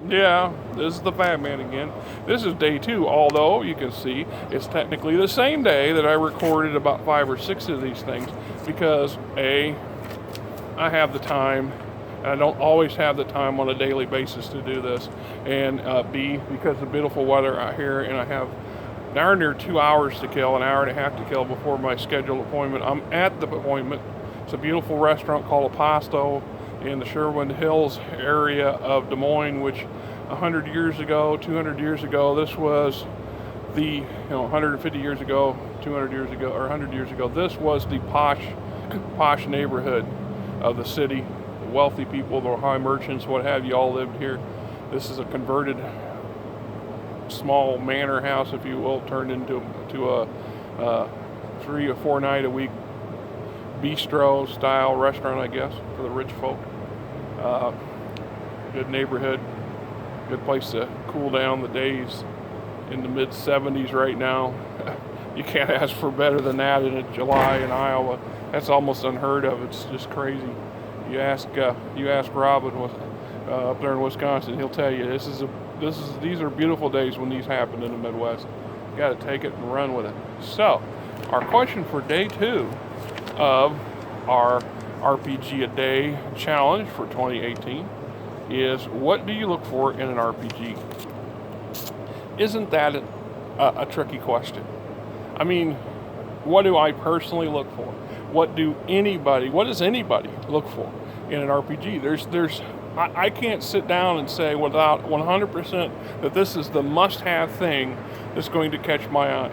Yeah, this is the Fat Man again. This is day 2, although you can see it's technically the same day that I recorded about 5 or 6 of these things because A, I have the time, and I don't always have the time on a daily basis to do this, and B, because of the beautiful weather out here, and I have darn near 2 hours to kill, an hour and a half to kill before my scheduled appointment. I'm at the appointment. It's a beautiful restaurant called Aposto in the Sherwood Hills area of Des Moines, which 100 years ago, 200 years ago, this was the, 150 years ago, 200 years ago, or 100 years ago, this was the posh neighborhood of the city. The wealthy people, the high merchants, what have you, all lived here. This is a converted small manor house, if you will, turned into a 3 or 4 night a week bistro style restaurant, I guess, for the rich folk. Good neighborhood, good place to cool down. The days in the mid 70s right now. You can't ask for better than that in July in Iowa. That's almost unheard of. It's just crazy. You ask Robin up there in Wisconsin, he'll tell you these are beautiful days when these happen in the Midwest. You got to take it and run with it. So, our question for day 2 of our RPG a day challenge for 2018 is, what do you look for in an RPG? Isn't that a tricky question? I mean, what do I personally look for? What does anybody look for in an RPG? I can't sit down and say without 100% that this is the must-have thing that's going to catch my eye.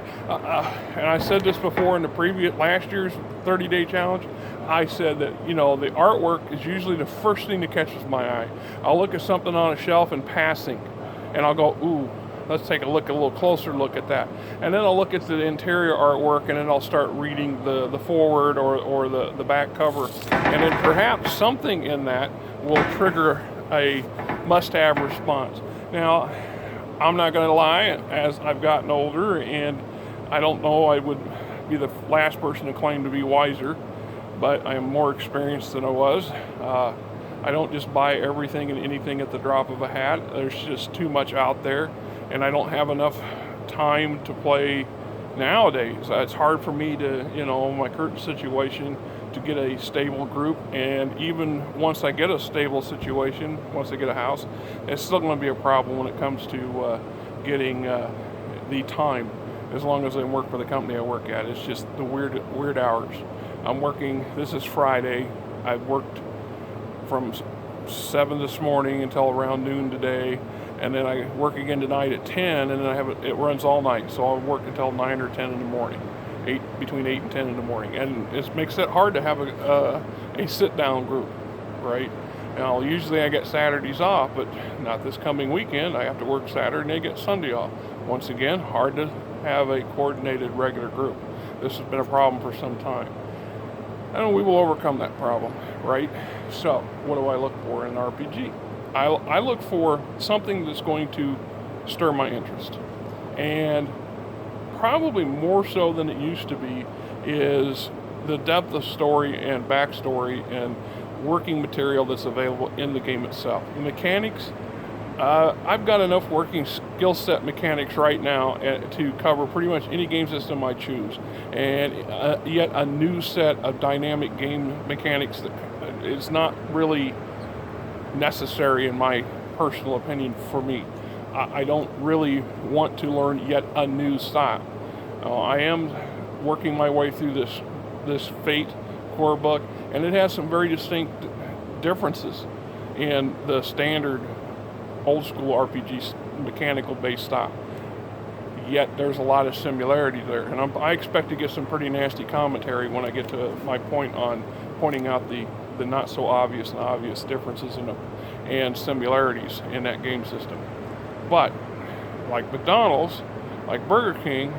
And I said this before in the last year's 30-day challenge. I said that, the artwork is usually the first thing that catches my eye. I'll look at something on a shelf in passing, and I'll go, ooh, let's take a little closer look at that. And then I'll look at the interior artwork, and then I'll start reading the forward or the back cover. And then perhaps something in that will trigger a must-have response. Now, I'm not going to lie, as I've gotten older, and I don't know, I would be the last person to claim to be wiser, but I am more experienced than I was. I don't just buy everything and anything at the drop of a hat. There's just too much out there, and I don't have enough time to play nowadays. It's hard for me to, my current situation, to get a stable group, and even once I get a stable situation, once I get a house, it's still going to be a problem when it comes to getting the time, as long as I work for the company I work at. It's just the weird hours. I'm working, this is Friday, I've worked from 7 this morning until around noon today, and then I work again tonight at 10, and then it runs all night, so I'll work until 9 or 10 in the morning. Between 8 and 10 in the morning, and it makes it hard to have a sit-down group, right? Now, usually I get Saturdays off, but not this coming weekend. I have to work Saturday and I get Sunday off. Once again, hard to have a coordinated regular group. This has been a problem for some time, and we will overcome that problem, right? So, what do I look for in an RPG? I look for something that's going to stir my interest, and probably more so than it used to be is the depth of story and backstory and working material that's available in the game itself. The mechanics, I've got enough working skill set mechanics right now to cover pretty much any game system I choose, and yet a new set of dynamic game mechanics that is not really necessary, in my personal opinion, for me. I don't really want to learn yet a new style. I am working my way through this Fate core book, and it has some very distinct differences in the standard old school RPG mechanical based style. Yet there's a lot of similarity there, and I expect to get some pretty nasty commentary when I get to my point on pointing out the not so obvious and obvious differences and similarities in that game system. But like McDonald's, like Burger King,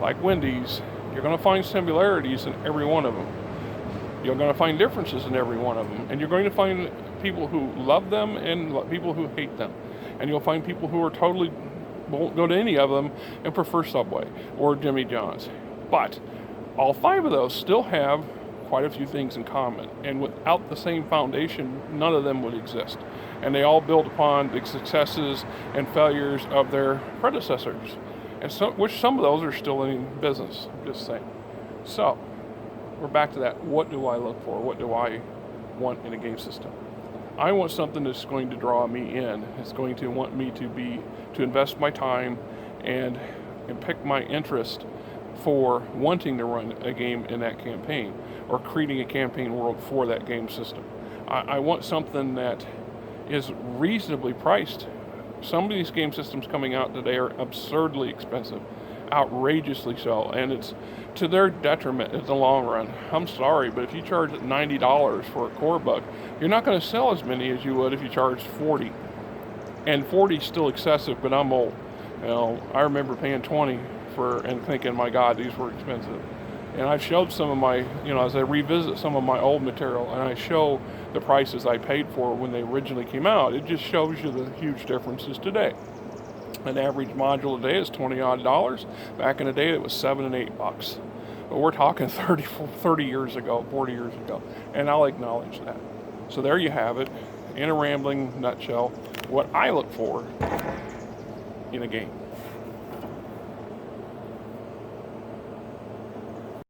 like Wendy's, you're going to find similarities in every one of them. You're going to find differences in every one of them. And you're going to find people who love them and people who hate them. And you'll find people who won't go to any of them and prefer Subway or Jimmy John's. But all 5 of those still have quite a few things in common. And without the same foundation, none of them would exist. And they all build upon the successes and failures of their predecessors. And which some of those are still in business, I'm just saying. So, we're back to that. What do I look for? What do I want in a game system? I want something that's going to draw me in. It's going to want me to invest my time and pick my interest for wanting to run a game in that campaign or creating a campaign world for that game system. I want something that is reasonably priced. Some of these game systems coming out today are absurdly expensive, outrageously so, and it's to their detriment in the long run. I'm sorry, but if you charge $90 for a core book, you're not going to sell as many as you would if you charged $40. And $40 is still excessive, but I'm old. I remember paying $20 and thinking, my God, these were expensive. And I've showed some of my, as I revisit some of my old material and I show the prices I paid for when they originally came out, it just shows you the huge differences today. An average module today is $20 odd. Back in the day, it was $7 and $8. But we're talking 30 years ago, 40 years ago, and I'll acknowledge that. So there you have it, in a rambling nutshell, what I look for in a game.